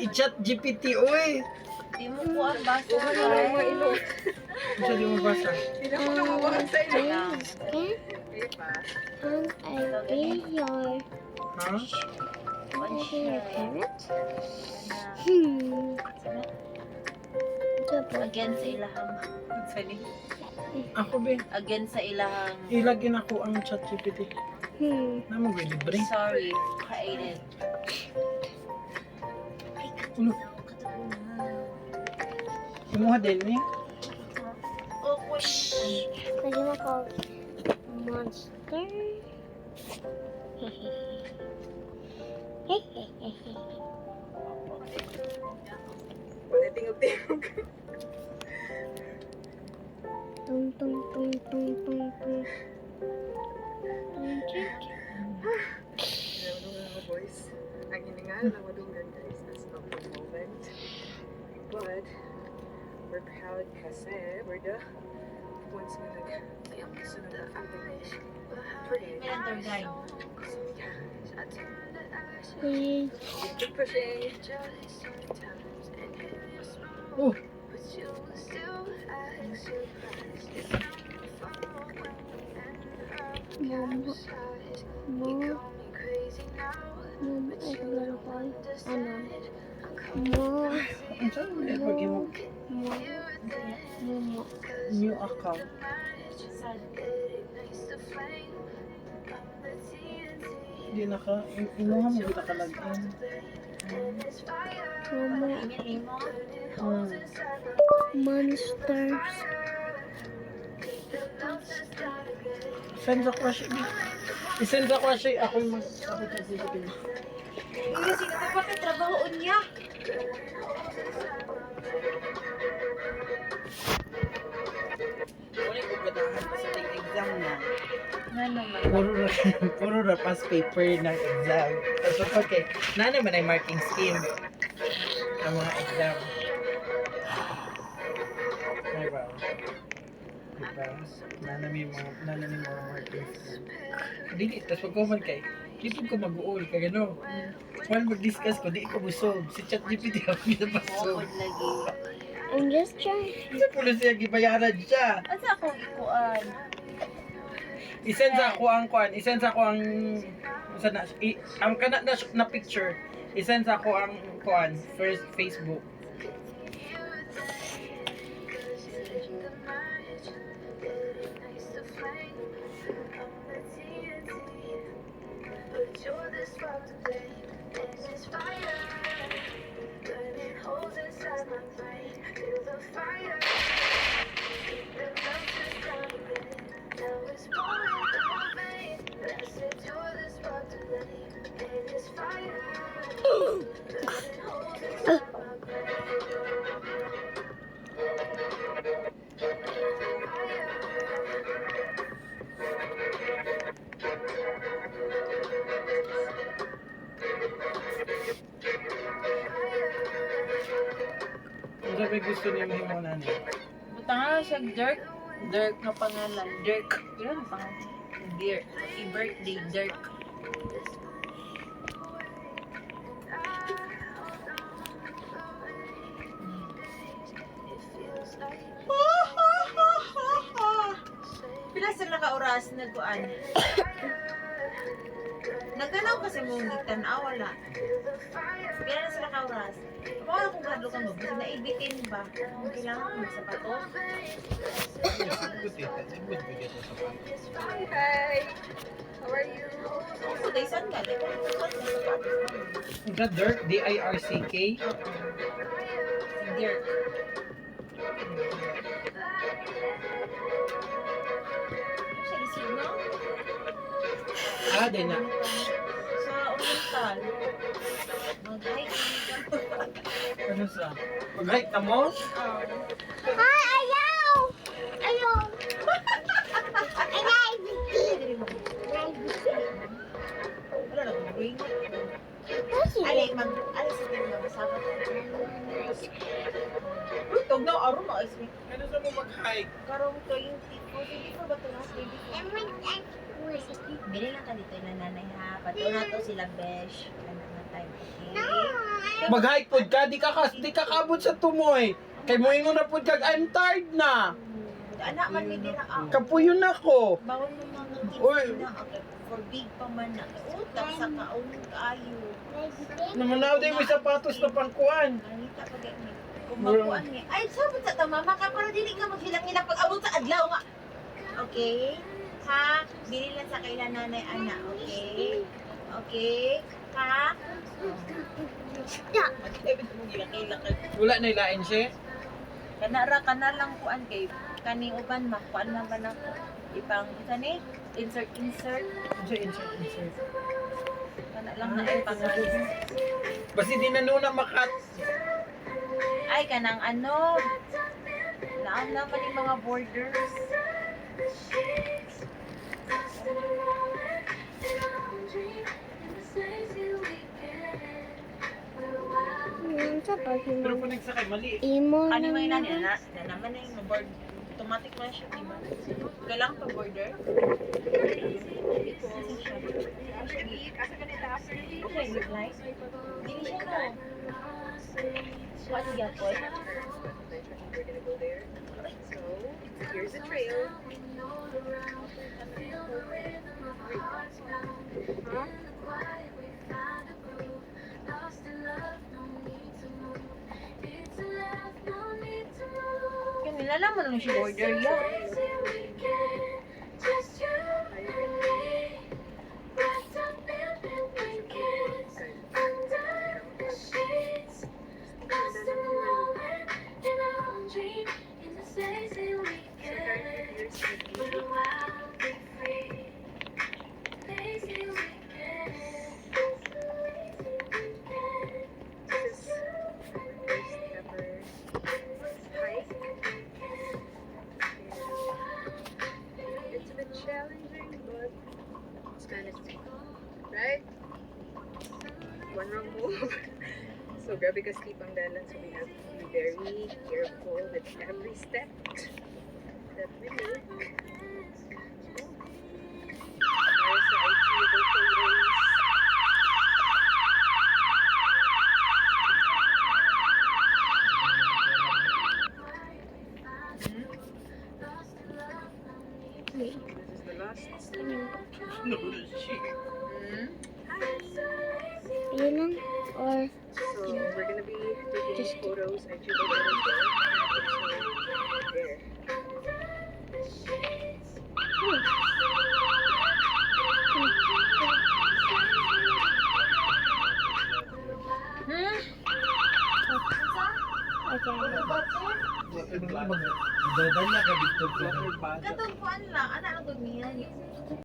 I-chat GPT, oy. Di mo po ang basa. Mga ilong. Isa di mo basa. Hindi na ko mabasa sa ilong. Can I be your Ha? parent? Again sa ilahang. Sorry. Ako be. Again sa ilahang. Ilagin ako ang chat GPT. Na mo libre. Sorry. Created. Ano? Imuha din eh. Oh, push. Lagi mo ko monster. Wala tingog-tingog. Tung tung tung tung tung tung. Naman mga boys. Ang hiningal na madunggan guys. That's not the moment. But, we're proud kasi we're the ones na nagsunod na everything. Pretty. Mentor guide. So, yeah. Please. Keep pushing. Oh, Mom. Mom. Mom, I don't know. Ano? Mom. ang saan mo ilagay mo? Mom. New account. Hindi naka, imuha mo kita kalagin. Mom. Email mo. Monsters. Send sa crush. I-send sa crush ako yung ako sa GPT. Hindi kasi dapat trabaho niya. Wala ko ganahan pa sa exam na. Na naman. Puro na past paper ng exam. So, okay. Na naman ay marking scheme. Ang mga exam. Ay ba? Diba? Nanami mga marking scheme. Dili, tapos pag-comment kay, dito ko mag-uol ka gano. While mag-discuss ko, di ko busog. Si ChatGPT ako ginabasog. Bukod lagi. I'm just trying. Sa pulo siya, gibayaran siya. Asa akong ikuan? I-send sa ako ang kuan, i-send sa ako ang ang kana na picture. I-send sa ako ang kuan, first Facebook. Kung sabi gusto niya mo na niya. Butang nga siya Dirk. Dirk na pangalan. Dirk. Yun ang pangalan. Dirk. I-birthday Dirk. Pila sila ka oras nagkuan? Nagkanaw kasi mong gitan wala. Pila na sila ka oras? Ako nga kung hadlo ka mo, kasi naibitin ba? Kung kailangan ko magsapatos? Hi! How are you? So, daysan ka, dahil kung magsapatos. Ang ka Dirk, D-I-R-C-K. Si Dirk. Ano siya, receive no? Ah, din na. Sa Oriental. Mag-hike. Ano sa? Mag-hike ka mo? Hi, ayaw! Ayaw! Ayaw! Wala na, mag-bring. Kasi, Alay, alis sa tingin mo, sabat. Uy, tog na, aron na, ismi. Ano sa mo mag-hike? Karong 24 ba ito na? 24. Bili lang ka dito yung nanay ha. Pati na to sila besh. Ano na time, okay? Mag-hike pod ka, di ka kaabot sa tumoy. Kay mo ingon na pod kag I'm tired na. Anak man may dira ako. Kapuyon ako. Bawal mo mga Uy. kids na okay. For big pa man na. Utak sa kaon kaayo. Namanaw din may sapatos na pangkuan. Manita pa gani. Kung makuan ni. Ay, sabot sa tama maka para dili ka maghilang-hilang pag abot sa adlaw nga. Okay? Ha? Bili lang sa kailan nanay ana, okay? Okay? Ha? Mag-ibig mo gilang-hilang ka. Wala na ilain siya. Kana lang kuan kay kaning uban makuan na ba nako. Ipang isa ni insert. Insert. Kana lang na ipang Basi di na nuna makat. ay kanang ano. Naam naman yung mga borders. Yan sa Pero pag-imon. kung nagsakay, mali. Imo Ano mo na yun na naman na yung board. Automatic man siya, di ba? Kailangan pa border. Okay, look nice. Dili siya no. What you boy? We're gonna go there. So, here's the trail. Yung nilalaman lang siya border yan. It's a bit challenging, but it's manageable. Right? One wrong move. So, grabe ka steep ang dalan, so we have to be very careful with every step that we make. Para sa achievable photos. This is the last step. Yun lang. Or So we're gonna be taking photos at Juba there. Hmm? okay. Dadala ka dito. Katong kuan lang, ana lang gud niya.